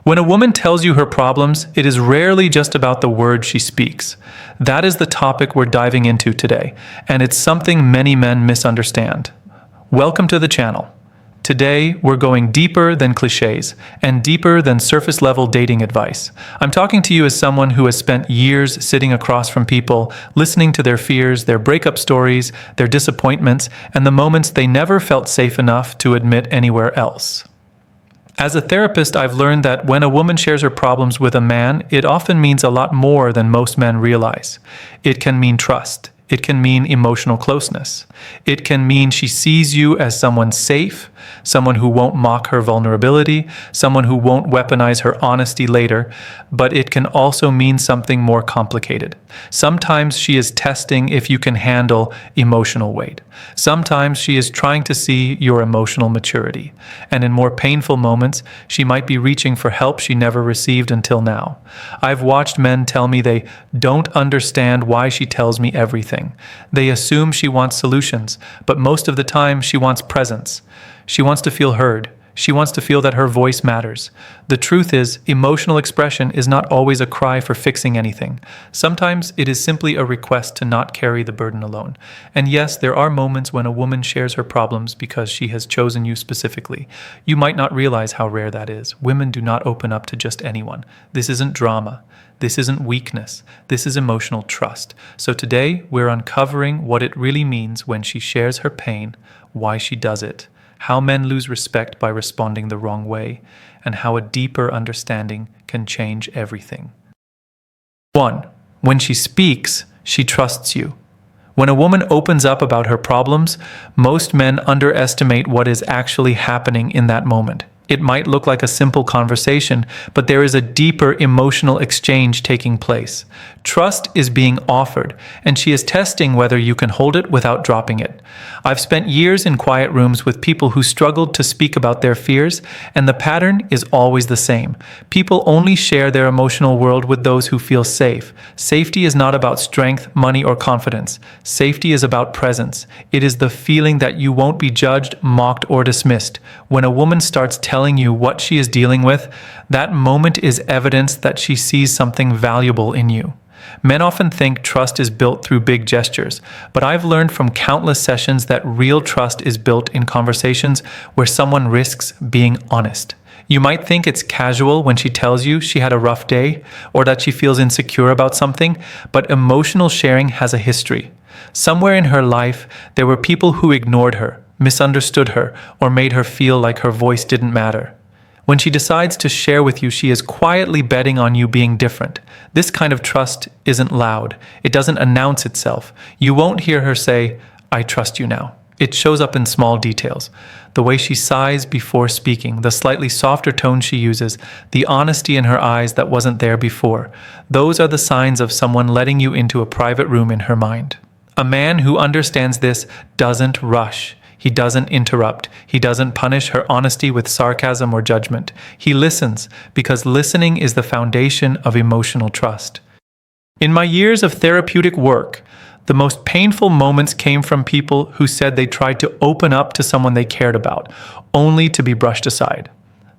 When a woman tells you her problems, it is rarely just about the words she speaks. That is the topic we're diving into today, and it's something many men misunderstand. Welcome to the channel. Today, we're going deeper than clichés and deeper than surface-level dating advice. I'm talking to you as someone who has spent years sitting across from people, listening to their fears, their breakup stories, their disappointments, and the moments they never felt safe enough to admit anywhere else. As a therapist, I've learned that when a woman shares her problems with a man, it often means a lot more than most men realize. It can mean trust. It can mean emotional closeness. It can mean she sees you as someone safe, someone who won't mock her vulnerability, someone who won't weaponize her honesty later, but it can also mean something more complicated. Sometimes she is testing if you can handle emotional weight. Sometimes she is trying to see your emotional maturity. And in more painful moments, she might be reaching for help she never received until now. I've watched men tell me they don't understand why she tells me everything. They assume she wants solutions, but most of the time she wants presence. She wants to feel heard. She wants to feel that her voice matters. The truth is, emotional expression is not always a cry for fixing anything. Sometimes it is simply a request to not carry the burden alone. And yes, there are moments when a woman shares her problems because she has chosen you specifically. You might not realize how rare that is. Women do not open up to just anyone. This isn't drama. This isn't weakness. This is emotional trust. So today, we're uncovering what it really means when she shares her pain, why she does it, how men lose respect by responding the wrong way, and how a deeper understanding can change everything. 1. When she speaks, she trusts you. When a woman opens up about her problems, most men underestimate what is actually happening in that moment. It might look like a simple conversation, but there is a deeper emotional exchange taking place. Trust is being offered, and she is testing whether you can hold it without dropping it. I've spent years in quiet rooms with people who struggled to speak about their fears, and the pattern is always the same. People only share their emotional world with those who feel safe. Safety is not about strength, money, or confidence. Safety is about presence. It is the feeling that you won't be judged, mocked, or dismissed. When a woman starts telling you what she is dealing with, that moment is evidence that she sees something valuable in you. Men often think trust is built through big gestures, but I've learned from countless sessions that real trust is built in conversations where someone risks being honest. You might think it's casual when she tells you she had a rough day or that she feels insecure about something, but emotional sharing has a history. Somewhere in her life, there were people who ignored her, misunderstood her, or made her feel like her voice didn't matter. When she decides to share with you, she is quietly betting on you being different. This kind of trust isn't loud. It doesn't announce itself. You won't hear her say, "I trust you now." It shows up in small details. The way she sighs before speaking, the slightly softer tone she uses, the honesty in her eyes that wasn't there before. Those are the signs of someone letting you into a private room in her mind. A man who understands this doesn't rush. He doesn't interrupt. He doesn't punish her honesty with sarcasm or judgment. He listens, because listening is the foundation of emotional trust. In my years of therapeutic work, the most painful moments came from people who said they tried to open up to someone they cared about, only to be brushed aside.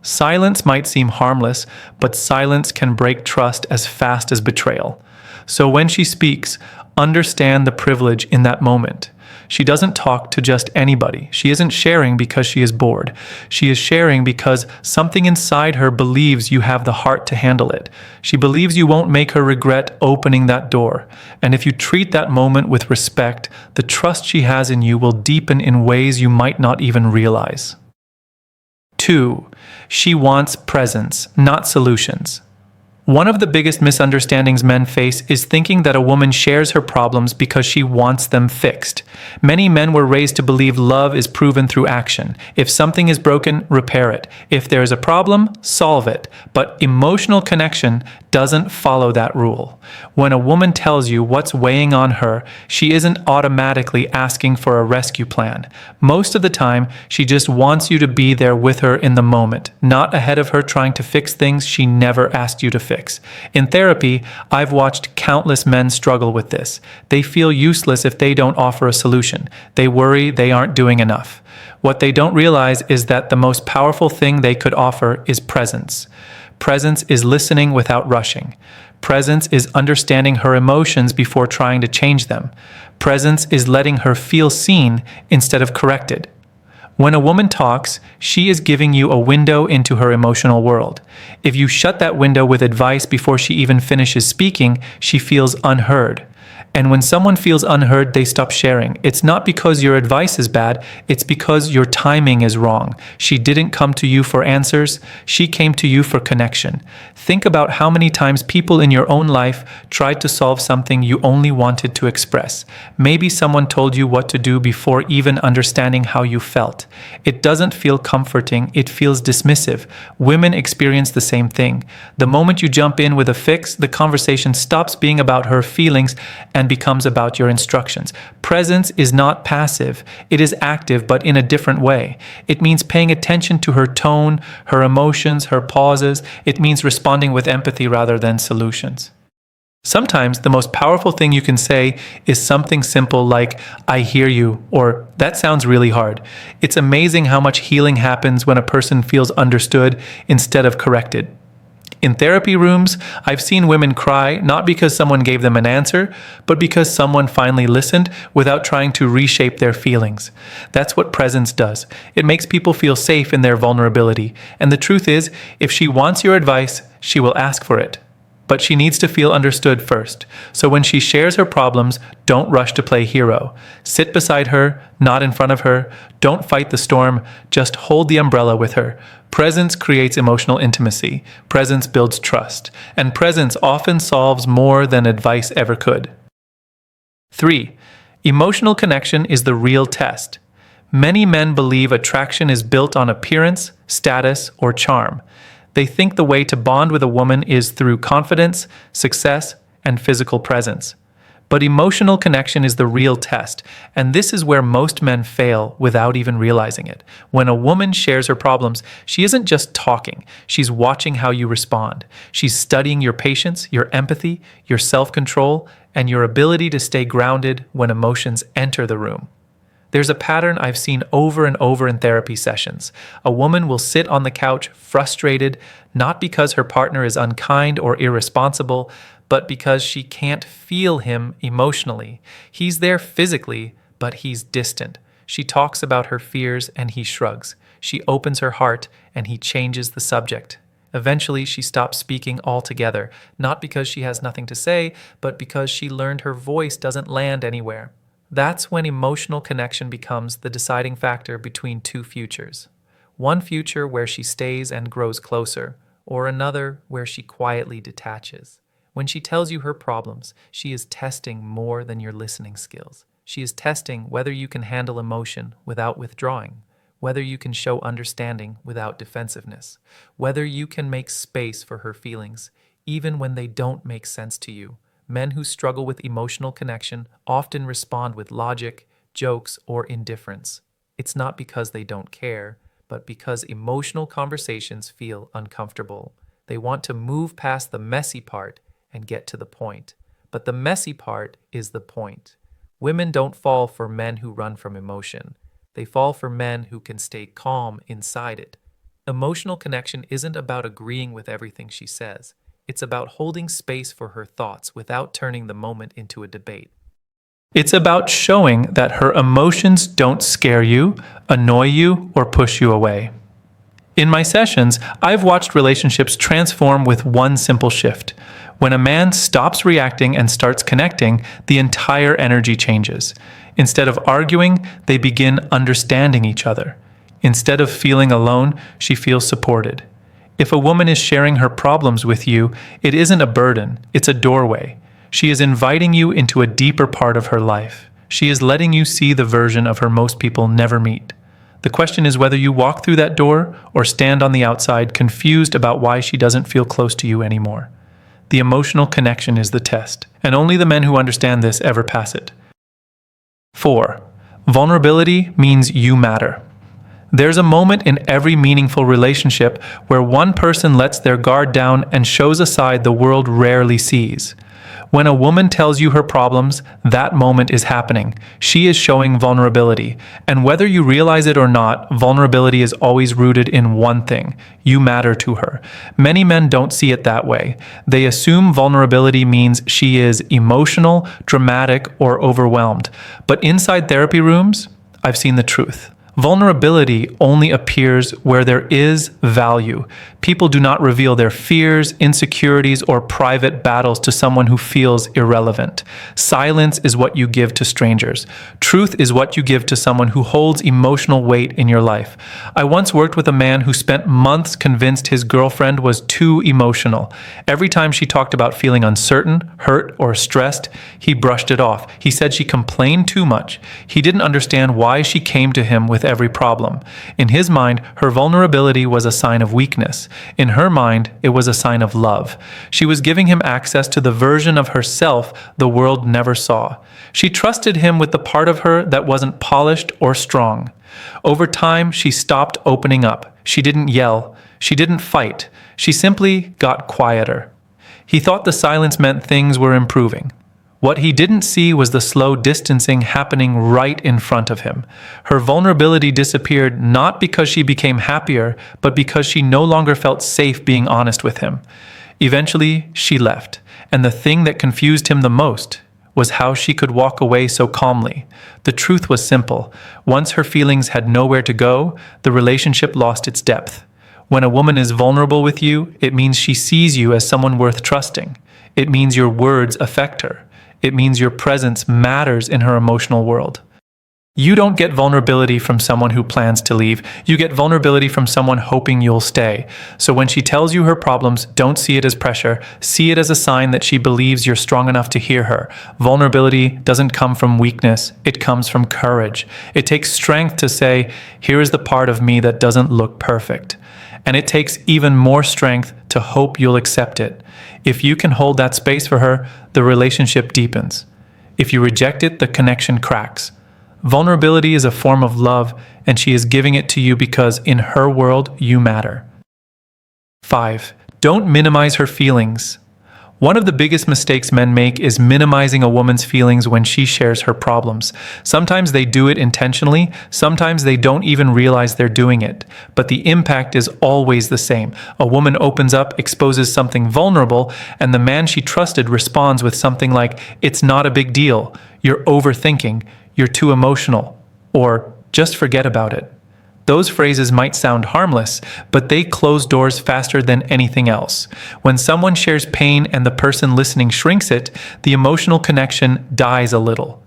Silence might seem harmless, but silence can break trust as fast as betrayal. So when she speaks, understand the privilege in that moment. She doesn't talk to just anybody. She isn't sharing because she is bored. She is sharing because something inside her believes you have the heart to handle it. She believes you won't make her regret opening that door. And if you treat that moment with respect, the trust she has in you will deepen in ways you might not even realize. 2. She wants presence, not solutions. One of the biggest misunderstandings men face is thinking that a woman shares her problems because she wants them fixed. Many men were raised to believe love is proven through action. If something is broken, repair it. If there is a problem, solve it. But emotional connection doesn't follow that rule. When a woman tells you what's weighing on her, she isn't automatically asking for a rescue plan. Most of the time, she just wants you to be there with her in the moment, not ahead of her trying to fix things she never asked you to fix. In therapy, I've watched countless men struggle with this. They feel useless if they don't offer a solution. They worry they aren't doing enough. What they don't realize is that the most powerful thing they could offer is presence. Presence is listening without rushing. Presence is understanding her emotions before trying to change them. Presence is letting her feel seen instead of corrected. When a woman talks, she is giving you a window into her emotional world. If you shut that window with advice before she even finishes speaking, she feels unheard. And when someone feels unheard, they stop sharing. It's not because your advice is bad, it's because your timing is wrong. She didn't come to you for answers, she came to you for connection. Think about how many times people in your own life tried to solve something you only wanted to express. Maybe someone told you what to do before even understanding how you felt. It doesn't feel comforting, it feels dismissive. Women experience the same thing. The moment you jump in with a fix, the conversation stops being about her feelings and becomes about your instructions. Presence is not passive, it is active, but in a different way. It means paying attention to her tone, her emotions, her pauses. It means responding with empathy rather than solutions. Sometimes the most powerful thing you can say is something simple like, "I hear you," or "That sounds really hard." It's amazing how much healing happens when a person feels understood instead of corrected. In therapy rooms, I've seen women cry not because someone gave them an answer, but because someone finally listened without trying to reshape their feelings. That's what presence does. It makes people feel safe in their vulnerability. And the truth is, if she wants your advice, she will ask for it. But she needs to feel understood first. So when she shares her problems, don't rush to play hero. Sit beside her, not in front of her. Don't fight the storm, just hold the umbrella with her. Presence creates emotional intimacy. Presence builds trust. And presence often solves more than advice ever could. 3. Emotional connection is the real test. Many men believe attraction is built on appearance, status, or charm. They think the way to bond with a woman is through confidence, success, and physical presence. But emotional connection is the real test, and this is where most men fail without even realizing it. When a woman shares her problems, she isn't just talking, she's watching how you respond. She's studying your patience, your empathy, your self-control, and your ability to stay grounded when emotions enter the room. There's a pattern I've seen over and over in therapy sessions. A woman will sit on the couch frustrated, not because her partner is unkind or irresponsible, but because she can't feel him emotionally. He's there physically, but he's distant. She talks about her fears and he shrugs. She opens her heart and he changes the subject. Eventually, she stops speaking altogether, not because she has nothing to say, but because she learned her voice doesn't land anywhere. That's when emotional connection becomes the deciding factor between two futures. One future where she stays and grows closer, or another where she quietly detaches. When she tells you her problems, she is testing more than your listening skills. She is testing whether you can handle emotion without withdrawing, whether you can show understanding without defensiveness, whether you can make space for her feelings, even when they don't make sense to you. Men who struggle with emotional connection often respond with logic, jokes, or indifference. It's not because they don't care, but because emotional conversations feel uncomfortable. They want to move past the messy part and get to the point. But the messy part is the point. Women don't fall for men who run from emotion. They fall for men who can stay calm inside it. Emotional connection isn't about agreeing with everything she says. It's about holding space for her thoughts without turning the moment into a debate. It's about showing that her emotions don't scare you, annoy you, or push you away. In my sessions, I've watched relationships transform with one simple shift. When a man stops reacting and starts connecting, the entire energy changes. Instead of arguing, they begin understanding each other. Instead of feeling alone, she feels supported. If a woman is sharing her problems with you, it isn't a burden, it's a doorway. She is inviting you into a deeper part of her life. She is letting you see the version of her most people never meet. The question is whether you walk through that door or stand on the outside confused about why she doesn't feel close to you anymore. The emotional connection is the test, and only the men who understand this ever pass it. 4. Vulnerability means you matter. There's a moment in every meaningful relationship where one person lets their guard down and shows a side the world rarely sees. When a woman tells you her problems, that moment is happening. She is showing vulnerability. And whether you realize it or not, vulnerability is always rooted in one thing: you matter to her. Many men don't see it that way. They assume vulnerability means she is emotional, dramatic, or overwhelmed. But inside therapy rooms, I've seen the truth. Vulnerability only appears where there is value. People do not reveal their fears, insecurities, or private battles to someone who feels irrelevant. Silence is what you give to strangers. Truth is what you give to someone who holds emotional weight in your life. I once worked with a man who spent months convinced his girlfriend was too emotional. Every time she talked about feeling uncertain, hurt, or stressed, he brushed it off. He said she complained too much. He didn't understand why she came to him with every problem. In his mind, her vulnerability was a sign of weakness. In her mind, it was a sign of love. She was giving him access to the version of herself the world never saw. She trusted him with the part of her that wasn't polished or strong. Over time, she stopped opening up. She didn't yell. She didn't fight. She simply got quieter. He thought the silence meant things were improving. What he didn't see was the slow distancing happening right in front of him. Her vulnerability disappeared not because she became happier, but because she no longer felt safe being honest with him. Eventually, she left, and the thing that confused him the most was how she could walk away so calmly. The truth was simple. Once her feelings had nowhere to go, the relationship lost its depth. When a woman is vulnerable with you, it means she sees you as someone worth trusting. It means your words affect her. It means your presence matters in her emotional world. You don't get vulnerability from someone who plans to leave. You get vulnerability from someone hoping you'll stay. So when she tells you her problems, don't see it as pressure. See it as a sign that she believes you're strong enough to hear her. Vulnerability doesn't come from weakness. It comes from courage. It takes strength to say, here is the part of me that doesn't look perfect. And it takes even more strength to hope you'll accept it. If you can hold that space for her, the relationship deepens. If you reject it, the connection cracks. Vulnerability is a form of love, and she is giving it to you because in her world, you matter. 5. Don't minimize her feelings. One of the biggest mistakes men make is minimizing a woman's feelings when she shares her problems. Sometimes they do it intentionally, sometimes they don't even realize they're doing it. But the impact is always the same. A woman opens up, exposes something vulnerable, and the man she trusted responds with something like, "It's not a big deal," "You're overthinking," "You're too emotional," or "Just forget about it." Those phrases might sound harmless, but they close doors faster than anything else. When someone shares pain and the person listening shrinks it, the emotional connection dies a little.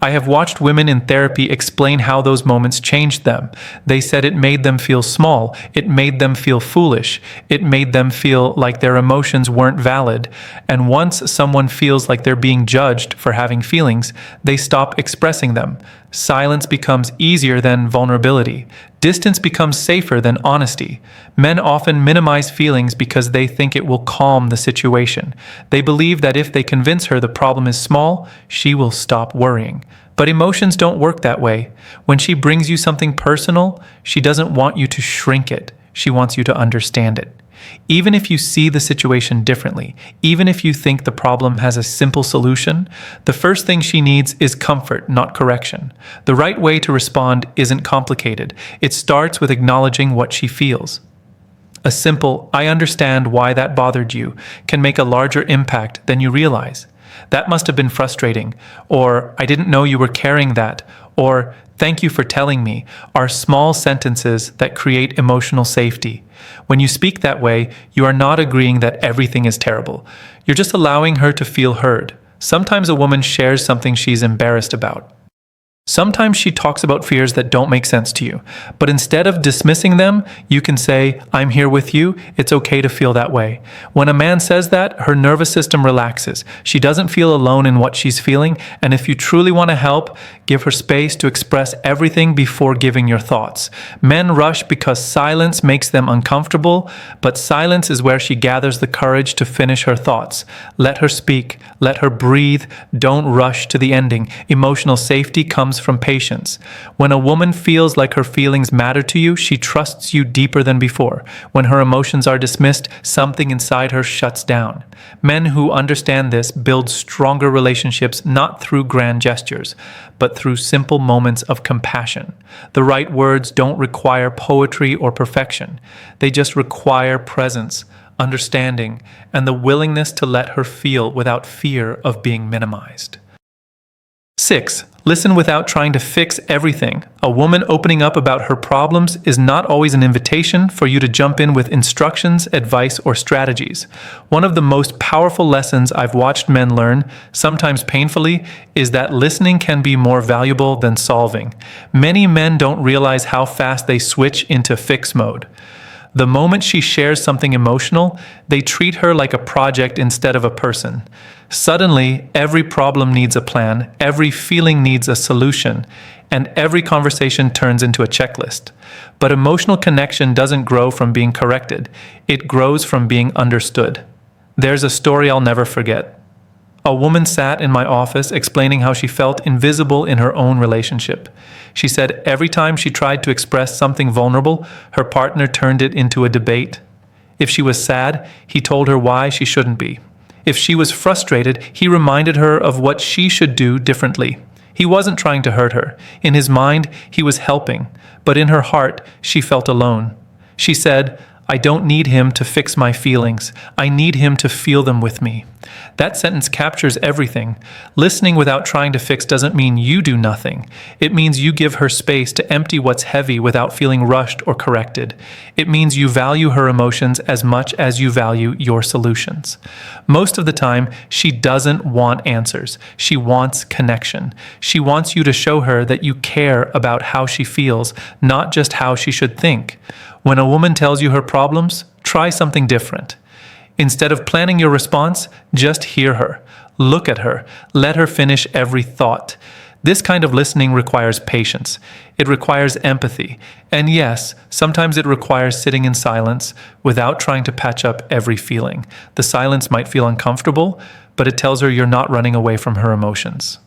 I have watched women in therapy explain how those moments changed them. They said it made them feel small, it made them feel foolish, it made them feel like their emotions weren't valid. And once someone feels like they're being judged for having feelings, they stop expressing them. Silence becomes easier than vulnerability. Distance becomes safer than honesty. Men often minimize feelings because they think it will calm the situation. They believe that if they convince her the problem is small, she will stop worrying. But emotions don't work that way. When she brings you something personal, she doesn't want you to shrink it. She wants you to understand it. Even if you see the situation differently, even if you think the problem has a simple solution, the first thing she needs is comfort, not correction. The right way to respond isn't complicated. It starts with acknowledging what she feels. A simple, "I understand why that bothered you," can make a larger impact than you realize. "That must have been frustrating," or "I didn't know you were carrying that," or "Thank you for telling me," are small sentences that create emotional safety. When you speak that way, you are not agreeing that everything is terrible. You're just allowing her to feel heard. Sometimes a woman shares something she's embarrassed about. Sometimes she talks about fears that don't make sense to you, but instead of dismissing them, you can say, "I'm here with you, it's okay to feel that way." When a man says that, her nervous system relaxes. She doesn't feel alone in what she's feeling, and if you truly want to help, give her space to express everything before giving your thoughts. Men rush because silence makes them uncomfortable, but silence is where she gathers the courage to finish her thoughts. Let her speak, let her breathe, don't rush to the ending. Emotional safety comes comes from patience. When a woman feels like her feelings matter to you, she trusts you deeper than before. When her emotions are dismissed, something inside her shuts down. Men who understand this build stronger relationships not through grand gestures, but through simple moments of compassion. The right words don't require poetry or perfection. They just require presence, understanding, and the willingness to let her feel without fear of being minimized. 6. Listen without trying to fix everything. A woman opening up about her problems is not always an invitation for you to jump in with instructions, advice, or strategies. One of the most powerful lessons I've watched men learn, sometimes painfully, is that listening can be more valuable than solving. Many men don't realize how fast they switch into fix mode. The moment she shares something emotional, they treat her like a project instead of a person. Suddenly, every problem needs a plan, every feeling needs a solution, and every conversation turns into a checklist. But emotional connection doesn't grow from being corrected. It grows from being understood. There's a story I'll never forget. A woman sat in my office explaining how she felt invisible in her own relationship. She said every time she tried to express something vulnerable, her partner turned it into a debate. If she was sad, he told her why she shouldn't be. If she was frustrated, he reminded her of what she should do differently. He wasn't trying to hurt her. In his mind, he was helping, but in her heart, she felt alone. She said, "I don't need him to fix my feelings. I need him to feel them with me." That sentence captures everything. Listening without trying to fix doesn't mean you do nothing. It means you give her space to empty what's heavy without feeling rushed or corrected. It means you value her emotions as much as you value your solutions. Most of the time, she doesn't want answers. She wants connection. She wants you to show her that you care about how she feels, not just how she should think. When a woman tells you her problems, try something different. Instead of planning your response, just hear her. Look at her. Let her finish every thought. This kind of listening requires patience. It requires empathy. And yes, sometimes it requires sitting in silence without trying to patch up every feeling. The silence might feel uncomfortable, but it tells her you're not running away from her emotions.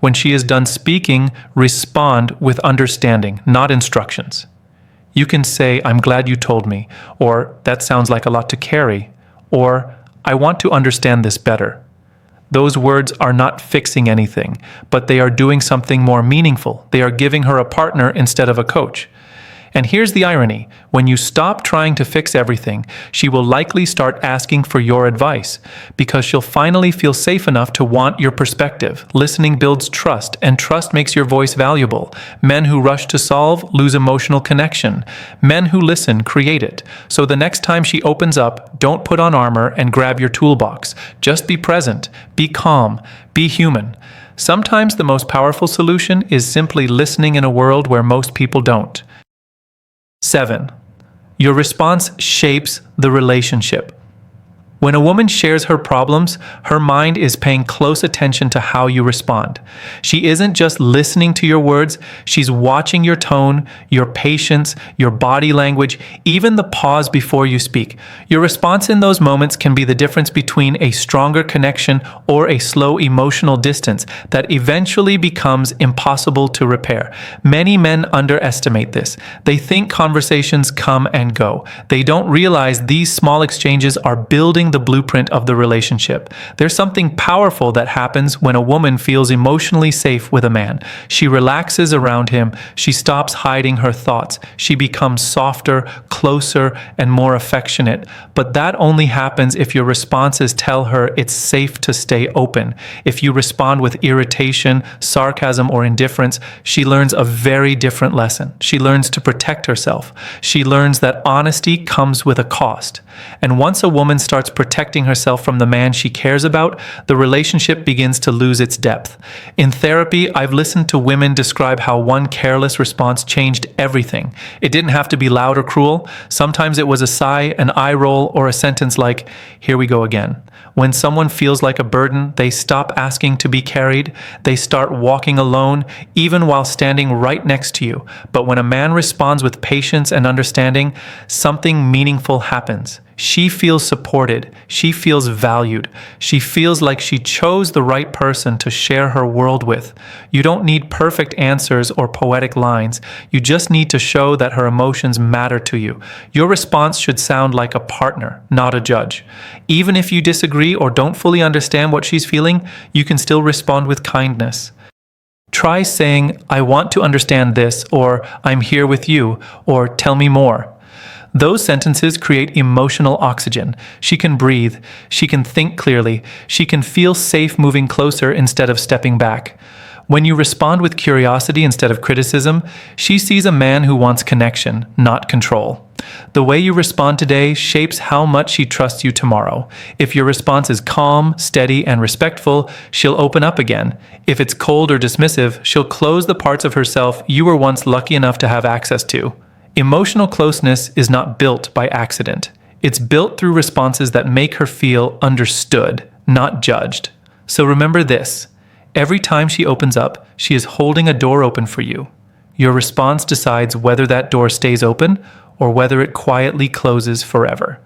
When she is done speaking, respond with understanding, not instructions. You can say, "I'm glad you told me," or "That sounds like a lot to carry," or "I want to understand this better." Those words are not fixing anything, but they are doing something more meaningful. They are giving her a partner instead of a coach. And here's the irony. When you stop trying to fix everything, she will likely start asking for your advice, because she'll finally feel safe enough to want your perspective. Listening builds trust, and trust makes your voice valuable. Men who rush to solve lose emotional connection. Men who listen create it. So the next time she opens up, don't put on armor and grab your toolbox. Just be present, be calm, be human. Sometimes the most powerful solution is simply listening in a world where most people don't. 7. Your response shapes the relationship. When a woman shares her problems, her mind is paying close attention to how you respond. She isn't just listening to your words, she's watching your tone, your patience, your body language, even the pause before you speak. Your response in those moments can be the difference between a stronger connection or a slow emotional distance that eventually becomes impossible to repair. Many men underestimate this. They think conversations come and go. They don't realize these small exchanges are building the blueprint of the relationship. There's something powerful that happens when a woman feels emotionally safe with a man. She relaxes around him. She stops hiding her thoughts. She becomes softer, closer, and more affectionate. But that only happens if your responses tell her it's safe to stay open. If you respond with irritation, sarcasm, or indifference, she learns a very different lesson. She learns to protect herself. She learns that honesty comes with a cost. And once a woman starts protecting herself from the man she cares about, the relationship begins to lose its depth. In therapy, I've listened to women describe how one careless response changed everything. It didn't have to be loud or cruel. Sometimes it was a sigh, an eye roll, or a sentence like, "Here we go again." When someone feels like a burden, they stop asking to be carried. They start walking alone, even while standing right next to you. But when a man responds with patience and understanding, something meaningful happens. She feels supported. She feels valued. She feels like she chose the right person to share her world with. You don't need perfect answers or poetic lines. You just need to show that her emotions matter to you. Your response should sound like a partner, not a judge. Even if you disagree or don't fully understand what she's feeling, you can still respond with kindness. Try saying, "I want to understand this," or "I'm here with you," or "Tell me more." Those sentences create emotional oxygen. She can breathe. She can think clearly. She can feel safe moving closer instead of stepping back. When you respond with curiosity instead of criticism, she sees a man who wants connection, not control. The way you respond today shapes how much she trusts you tomorrow. If your response is calm, steady, and respectful, she'll open up again. If it's cold or dismissive, she'll close the parts of herself you were once lucky enough to have access to. Emotional closeness is not built by accident. It's built through responses that make her feel understood, not judged. So remember this: every time she opens up, she is holding a door open for you. Your response decides whether that door stays open or whether it quietly closes forever.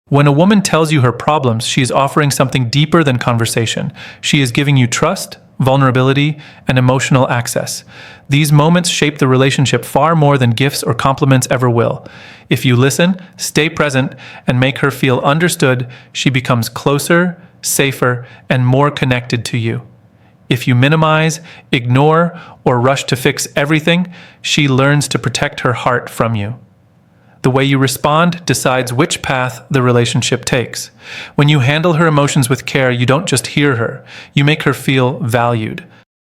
When a woman tells you her problems, she is offering something deeper than conversation. She is giving you trust, vulnerability, and emotional access. These moments shape the relationship far more than gifts or compliments ever will. If you listen, stay present, and make her feel understood, she becomes closer, safer, and more connected to you. If you minimize, ignore, or rush to fix everything, she learns to protect her heart from you. The way you respond decides which path the relationship takes. When you handle her emotions with care, you don't just hear her, you make her feel valued.